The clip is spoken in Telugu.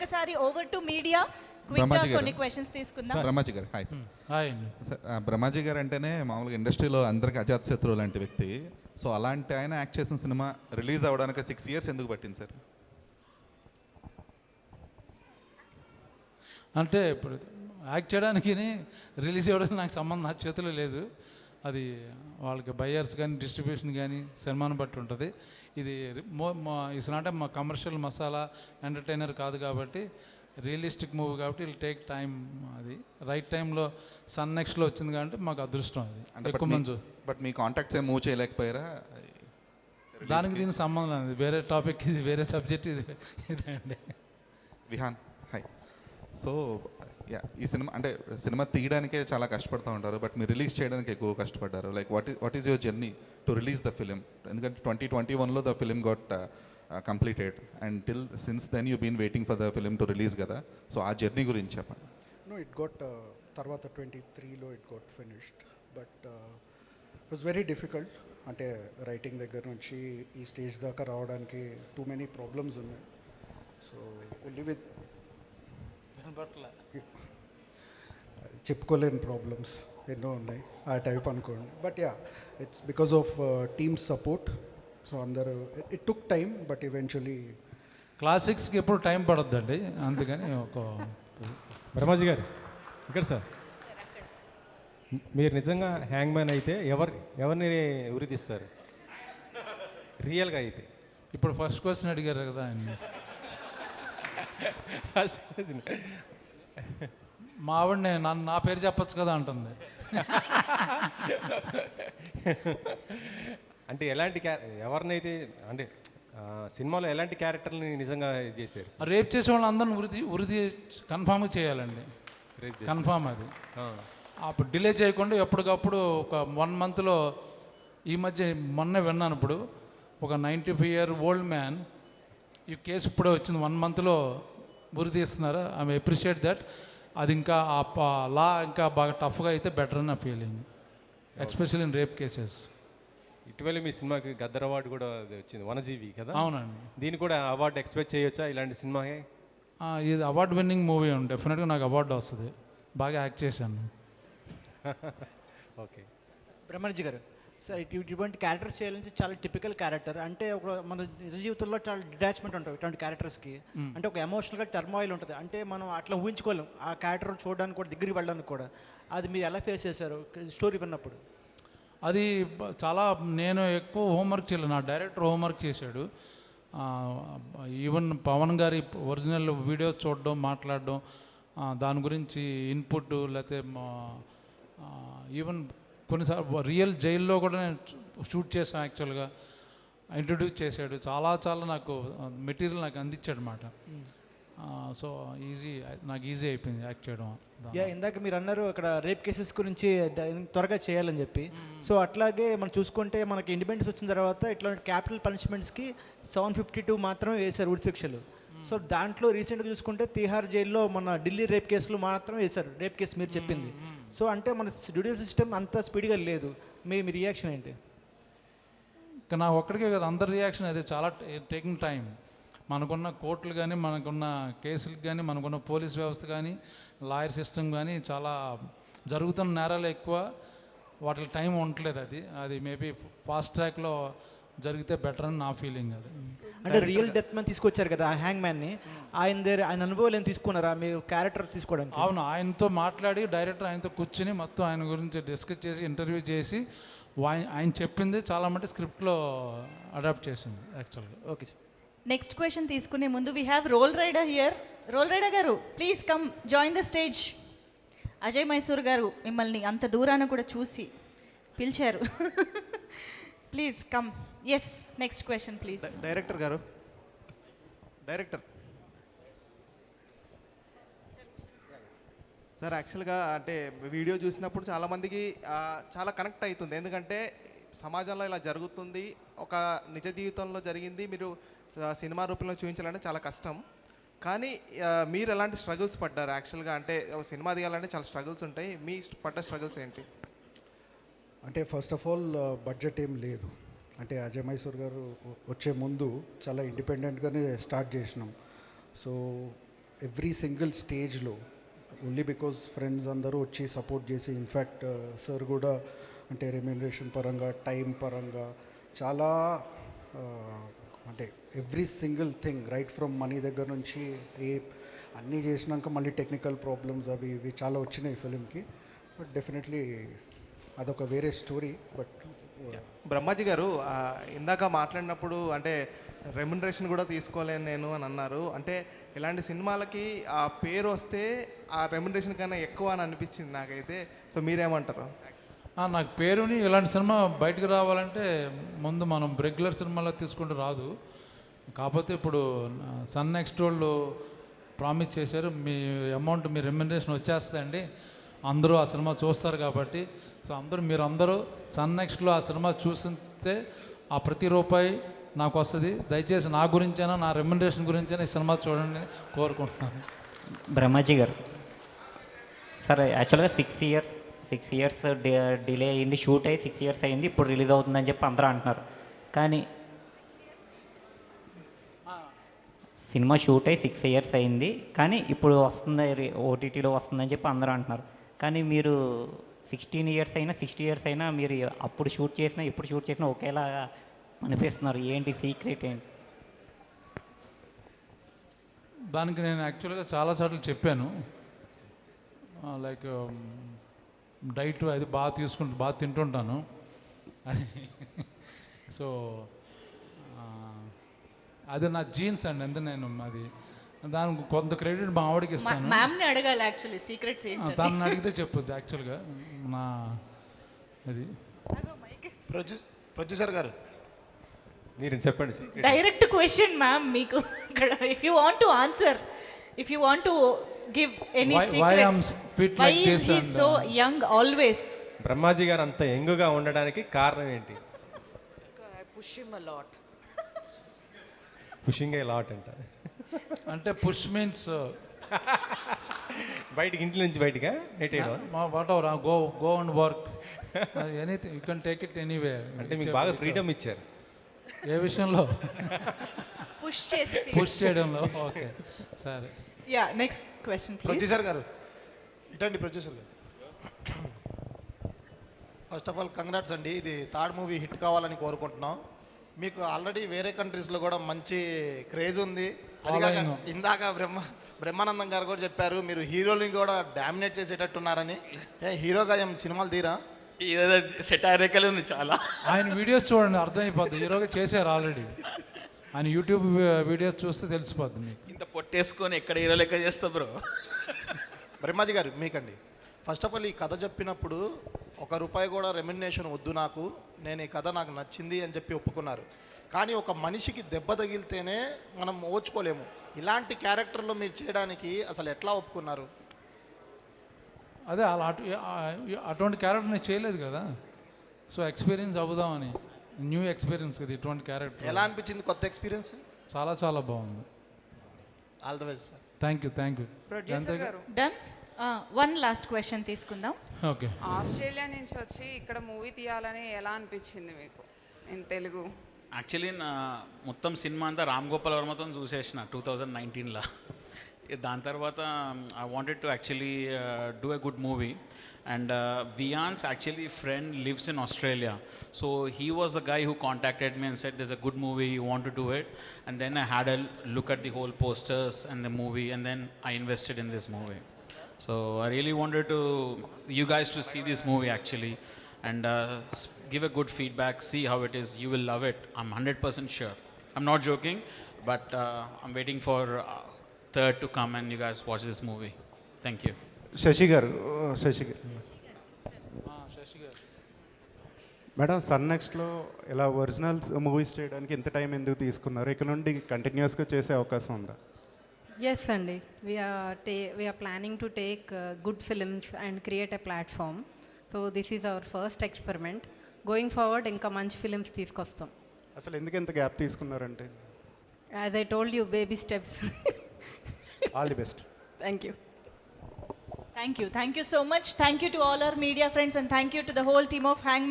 ఒక్కసారి ఓవర్ టు మీడియా క్విక్గా బ్రహ్మాజీ గారు. కొన్ని క్వశ్చన్స్ తీసుకుందాం. బ్రహ్మాజీ గారు హాయ్ సార్. హాయ్ అండి. సార్ బ్రహ్మాజీ గారు అంటేనే మామూలుగా ఇండస్ట్రీలో అందరికి అజాత్ శత్రువు లాంటి వ్యక్తి. సో అలాంటి ఆయన యాక్ట్ చేసిన సినిమా రిలీజ్ అవ్వడానికి 6 years ఎందుకు పట్టింది సార్? అంటే ఇప్పుడు యాక్ట్ చేయడానికి రిలీజ్ అవ్వడానికి నాకు సంబంధం నా చేతిలో లేదు. అది వాళ్ళకి బయ్యర్స్ కానీ డిస్ట్రిబ్యూషన్ కానీ సినిమాను బట్టి ఉంటుంది. ఇది ఇట్స్ నాట్ మా కమర్షియల్ మసాలా ఎంటర్టైనర్ కాదు కాబట్టి రియలిస్టిక్ మూవీ కాబట్టి విల్ టేక్ టైం. అది రైట్ టైంలో సన్ నెక్స్ట్లో వచ్చింది కాబట్టి మాకు అదృష్టం. అది అంటే ఎక్కువ మంది బట్ మీ కాంటాక్ట్స్ ఏం మూవ్ చేయలేకపోయారా? దానికి దీనికి సంబంధం లేదు. వేరే టాపిక్ ఇది, వేరే సబ్జెక్ట్ ఇది ఇదండి. విహాన్ హాయ్. సో యా, ఈ సినిమా అంటే సినిమా తీయడానికే చాలా కష్టపడుతూ ఉంటారు, బట్ మీరు రిలీజ్ చేయడానికి ఎక్కువ కష్టపడ్డారు. Like what is your journey to release the film? ఎందుకంటే 2021లో the film got completed and till since then you been waiting for the film to release కదా. సో ఆ జర్నీ గురించి చెప్పండి. No, it got తర్వాత 23లో it got finished, but it was very difficult. అంటే రైటింగ్ దగ్గర నుంచి ఈ స్టేజ్ దాకా రావడానికి too many problems ఉన్నాయి. సో ఓన్లీ విత్ చెప్పుకోలేని ప్రాబ్లమ్స్ ఎన్నో ఉన్నాయి ఆ టైప్ అనుకోండి. But yeah, it's because of team support. So అందరూ it took time but eventually క్లాసిక్స్కి ఎప్పుడు టైం పడొద్దండి, అందుకని ఒక బ్రహ్మాజీ గారు ఇక్కడ సార్, మీరు నిజంగా హ్యాంగ్ మ్యాన్ అయితే ఎవరిని ఉరి తీస్తారు రియల్గా అయితే? ఇప్పుడు ఫస్ట్ క్వశ్చన్ అడిగారు కదా ఆయన. మా ఆవిడనే నా పేరు చెప్పచ్చు కదా అంటుంది. అంటే ఎలాంటి ఎవరినైతే అంటే సినిమాలో ఎలాంటి క్యారెక్టర్ని నిజంగా చేశారు? రేప్ చేసే వాళ్ళని అందరిని ఉరిది కన్ఫామ్గా చేయాలండి. కన్ఫామ్ అది. అప్పుడు డిలే చేయకుండా ఎప్పటికప్పుడు ఒక 1 monthలో, ఈ మధ్య మొన్న విన్నాను, ఇప్పుడు ఒక 95-year-old మ్యాన్ ఈ కేసు ఇప్పుడే వచ్చింది, 1 monthలో ఉరి తీస్తున్నారు. I appreciate that. అది ఇంకా ఆ లా ఇంకా బాగా టఫ్గా అయితే బెటర్ అని నా feeling, especially in rape cases. ఇటీవల మీ సినిమాకి గద్దర్ అవార్డు కూడా వచ్చింది, వనజీవి కదా? అవునండి. దీన్ని కూడా అవార్డు ఎక్స్పెక్ట్ చేయొచ్చా ఇలాంటి సినిమాకి? ఇది అవార్డు విన్నింగ్ మూవీ ఉంది, డెఫినెట్గా నాకు అవార్డు వస్తుంది, బాగా యాక్ట్ చేశాను. ఓకే. బ్రహ్మాజీ గారు, సార్ ఇటువంటి క్యారెక్టర్స్ చేయాలంటే చాలా టిపికల్ క్యారెక్టర్. అంటే ఒక మన నిజ జీవితంలో చాలా డిటాచ్మెంట్ ఉంటుంది ఇటువంటి క్యారెక్టర్స్కి. అంటే ఒక ఎమోషనల్గా టర్మాయిల్ ఉంటుంది. అంటే మనం అట్లా ఊహించుకోలేం ఆ క్యారెక్టర్ చూడడానికి కూడా, దగ్గరికి వెళ్ళడానికి కూడా. అది మీరు ఎలా ఫేస్ చేశారు స్టోరీ విన్నప్పుడు? అది చాలా, నేను ఎక్కువ హోంవర్క్ చేయలేదు, నా డైరెక్టర్ హోంవర్క్ చేశాడు. ఈవెన్ పవన్ గారి ఒరిజినల్ వీడియోస్ చూడడం, మాట్లాడడం, దాని గురించి ఇన్పుట్, లేకపోతే ఈవెన్ కొన్నిసార్లు రియల్ జైల్లో కూడా నేను షూట్ చేసాను. యాక్చువల్గా ఇంట్రడ్యూస్ చేశాడు, చాలా నాకు మెటీరియల్ నాకు అందించాడు అన్నమాట. సో నాకు ఈజీ అయిపోయింది యాక్ట్ చేయడం. ఇందాక మీరు అన్నారు అక్కడ రేప్ కేసెస్ గురించి త్వరగా చేయాలని చెప్పి. సో అట్లాగే మనం చూసుకుంటే మనకి ఇండిపెండెన్స్ వచ్చిన తర్వాత ఇట్లాంటి క్యాపిటల్ పనిష్మెంట్స్కి 752 మాత్రం వేశారు ఉరి శిక్షలు. సో దాంట్లో రీసెంట్గా చూసుకుంటే తిహార్ జైల్లో మన ఢిల్లీ రేప్ కేసులు మాత్రం వేశారు, రేప్ కేసు మీరు చెప్పింది. సో అంటే మన జ్యుడిషియల్ సిస్టమ్ అంత స్పీడ్గా లేదు. మీ రియాక్షన్ ఏంటి? ఇంకా నా ఒక్కడికే కదా, అందరి రియాక్షన్ అదే, చాలా టేకింగ్ టైం. మనకున్న కోర్టులు కానీ, మనకున్న కేసులకు కానీ, మనకున్న పోలీస్ వ్యవస్థ కానీ, లాయర్ సిస్టమ్ కానీ, చాలా జరుగుతున్న నేరాలు ఎక్కువ, వాటికి టైం ఉండట్లేదు. అది మేబీ ఫాస్ట్ ట్రాక్లో జరిగితే బెటర్ అని నా ఫీలింగ్. అది అంటే రియల్ డెత్ మ్యాన్ తీసుకొచ్చారు కదా ఆ హ్యాంగ్ మ్యాన్ని, ఆయన అనుభవాలు ఏం తీసుకున్నారా మీరు క్యారెక్టర్ తీసుకోవడానికి? అవును, ఆయనతో మాట్లాడి డైరెక్టర్ ఆయనతో కూర్చుని మొత్తం ఆయన గురించి డిస్కస్ చేసి ఇంటర్వ్యూ చేసి ఆయన చెప్పింది చాలా మట్టి స్క్రిప్ట్లో అడాప్ట్ చేసింది యాక్చువల్గా. Okay sir. నెక్స్ట్ క్వశ్చన్ తీసుకునే ముందు we have Roll Rida here. Roll Rida గారు please come join the stage. Ajay Mysore గారు మిమ్మల్ని అంత దూరాన కూడా చూసి పిలిచారు. Please come. Yes, next question please. Director గారు, డైరెక్టర్ సార్, యాక్చువల్గా అంటే వీడియో చూసినప్పుడు చాలామందికి చాలా కనెక్ట్ అవుతుంది. ఎందుకంటే సమాజంలో ఇలా జరుగుతుంది, ఒక నిజ జీవితంలో జరిగింది, మీరు సినిమా రూపంలో చూపించాలంటే చాలా కష్టం. కానీ మీరు ఎలాంటి స్ట్రగుల్స్ పడ్డారు యాక్చువల్గా? అంటే సినిమా తీయాలంటే చాలా స్ట్రగుల్స్ ఉంటాయి, మీ పడ్డ స్ట్రగుల్స్ ఏంటి? అంటే ఫస్ట్ ఆఫ్ ఆల్ బడ్జెట్ ఏం లేదు. అంటే అజయ్ మైసూర్ గారు వచ్చే ముందు చాలా ఇండిపెండెంట్గానే స్టార్ట్ చేసినాం. సో ఎవ్రీ సింగిల్ స్టేజ్లో ఓన్లీ బికాజ్ ఫ్రెండ్స్ అందరూ వచ్చి సపోర్ట్ చేసి ఇన్ఫ్యాక్ట్ సార్ కూడా అంటే రెమ్యూనరేషన్ పరంగా టైం పరంగా చాలా అంటే every single thing right from money దగ్గర నుంచి అన్నీ చేసినాక మళ్ళీ టెక్నికల్ ప్రాబ్లమ్స్ అవి ఇవి చాలా వచ్చినాయి ఫిలింకి. బట్ డెఫినెట్లీ అదొక వేరే స్టోరీ. బట్ బ్రహ్మాజీ గారు ఇందాక మాట్లాడినప్పుడు అంటే రెమ్యునరేషన్ కూడా తీసుకోలేను నేను అని అన్నారు. అంటే ఇలాంటి సినిమాలకి ఆ పేరు వస్తే ఆ రెమ్యునరేషన్ కన్నా ఎక్కువ అని అనిపించింది నాకైతే. సో మీరేమంటారు? నాకు పేరుని ఇలాంటి సినిమా బయటకు రావాలంటే ముందు మనం రెగ్యులర్ సినిమాలో తీసుకుంటూ రాదు. కాకపోతే ఇప్పుడు సన్ నెక్స్ట్ వాళ్ళు ప్రామిస్ చేశారు, మీ అమౌంట్ మీ రెమ్యునరేషన్ వచ్చేస్తుందండి, అందరూ ఆ సినిమా చూస్తారు కాబట్టి. సో మీరందరూ సన్ నెక్స్ట్లో ఆ సినిమా చూస్తే ఆ ప్రతి రూపాయి నాకు వస్తుంది. దయచేసి నా గురించైనా నా రెమ్యునరేషన్ గురించైనా ఈ సినిమా చూడండి కోరుకుంటున్నాను. బ్రహ్మాజీ గారు సార్, యాక్చువల్గా 6 ఇయర్స్ డిలే అయింది, షూట్ అయ్యి 6 ఇయర్స్ అయింది, ఇప్పుడు రిలీజ్ అవుతుందని చెప్పి అందరూ అంటున్నారు. కానీ సినిమా షూట్ అయ్యి 6 ఇయర్స్ అయింది, కానీ ఇప్పుడు వస్తుంది, ఓటీటీలో వస్తుందని చెప్పి అందరూ అంటున్నారు. కానీ మీరు 16 ఇయర్స్ అయినా 60 ఇయర్స్ అయినా మీరు అప్పుడు షూట్ చేసినా ఇప్పుడు షూట్ చేసినా ఒకేలా అనిపిస్తున్నారు. ఏంటి సీక్రెట్ ఏంటి? దానికి నేను యాక్చువల్గా చాలాసార్లు చెప్పాను, లైక్ డైట్ అది బాగా తింటుంటాను అని. సో అది నా జీన్స్ అండి, ఎందుకు నేను అది దానికి కొంత క్రెడిట్ మా ఆవిడకి ఇస్తాను. మ్యామ్ని అడగాలి యాక్చువల్లీ సీక్రెట్స్ ఏంటి. తనని అడిగితే చెప్పొద్దు యాక్చువల్గా నా అది. ప్రొడ్యూసర్ గారు మీరు చెప్పండి. డైరెక్ట్ క్వశ్చన్ మ్యామ్ మీకు ఇక్కడ. If you want to answer, if you want to give any secrets, why is he so young always? Brahmaji గారు అంత యంగ్గా ఉండడానికి కారణం ఏంటి? I push him a lot. Pushing a lot అంట. అంటే పుష్ మీన్స్ బయటికి, ఇంటి నుంచి బయటగా నెట్టేయడం. Whatever go and work anything, you can take it anyway. అంటే మీకు బాగా ఫ్రీడమ్ ఇచ్చారు. ఏ విషయంలో? పుష్ చేయడంలో. ఓకే సరే. Yeah, next question please. Producer గారు ఇటండి. ప్రొడ్యూసర్ గారు, ఫస్ట్ ఆఫ్ ఆల్ కంగ్రాట్స్ అండి. ఇది థర్డ్ మూవీ హిట్ కావాలని కోరుకుంటున్నాం. మీకు ఆల్రెడీ వేరే కంట్రీస్లో కూడా మంచి క్రేజ్ ఉంది. అది కాక ఇందాక బ్రహ్మానందం గారు కూడా చెప్పారు మీరు హీరోని కూడా డామినేట్ చేసేటట్టున్నారని. హీరోగా ఏం సినిమాలు తీరా? సెటారికల్ ఉంది చాలా. ఆయన వీడియోస్ చూడండి, అర్థమైపోద్ది. హీరోగా చేశారు ఆల్రెడీ. ఆయన యూట్యూబ్ వీడియోస్ చూస్తే తెలిసిపోద్ది మీకు. ఇంత పొట్టేసుకొని ఎక్కడ హీరో లెక్క చేస్తా బ్రో. బ్రహ్మాజీ గారు మీకండి, ఫస్ట్ ఆఫ్ ఆల్ ఈ కథ చెప్పినప్పుడు ₹1 కూడా రెమ్యునరేషన్ వద్దు నాకు, నేను ఈ కథ నాకు నచ్చింది అని చెప్పి ఒప్పుకున్నారు. కానీ ఒక మనిషికి దెబ్బ తగిలితేనే మనం ఓర్చుకోలేము. ఇలాంటి క్యారెక్టర్లో మీరు చేయడానికి అసలు ఎట్లా ఒప్పుకున్నారు? అదే అలా అటువంటి క్యారెక్టర్ నేను చేయలేదు కదా, సో ఎక్స్పీరియన్స్ అవుదామని. న్యూ ఎక్స్పీరియన్స్ కదా ఇటువంటి క్యారెక్టర్. ఎలా అనిపించింది కొత్త ఎక్స్పీరియన్స్? చాలా చాలా బాగుంది. All the best sir. Thank you. Done. One last question తీసుకుందాం. ఓకే. ఆస్ట్రేలియా నుంచి వచ్చి ఇక్కడ మూవీ తీయాలని ఎలా అనిపించింది మీకు ఇన్ తెలుగు? యాక్చువల్లీ నా మొత్తం సినిమా అంతా రామ్ గోపాల్ వర్మతో చూసేసిన 2019లో. దాని తర్వాత I wanted to actually do a good movie. And Vian's actually friend lives in Australia, so he was the guy who contacted me and said there's a good movie, you want to do it? And then I had a look at the whole posters and the movie, and then I invested in this movie. So I really wanted you guys to see this movie actually, and give a good feedback, see how it is. You will love it, I'm 100% sure. I'm not joking, but I'm waiting for third to come and you guys watch this movie. Thank you. Sashi గారు మేడం, సన్ నెక్స్ట్లో ఇలా ఒరిజినల్ మూవీస్ చేయడానికి ఎంత టైం ఎందుకు తీసుకున్నారు? ఇక్కడ నుండి కంటిన్యూస్గా చేసే అవకాశం ఉందా? ఎస్ అండి, we are planning to take good films and create a platform. So this is our first experiment. Going forward ఇంకా మంచి ఫిల్మ్స్ తీసుకొస్తాం. అసలు ఎందుకు ఎంత గ్యాప్ తీసుకున్నారంటే? As I told you, baby steps. All the best. Thank you. Thank you so much. Thank you to all our media friends and thank you to the whole team of Hangman.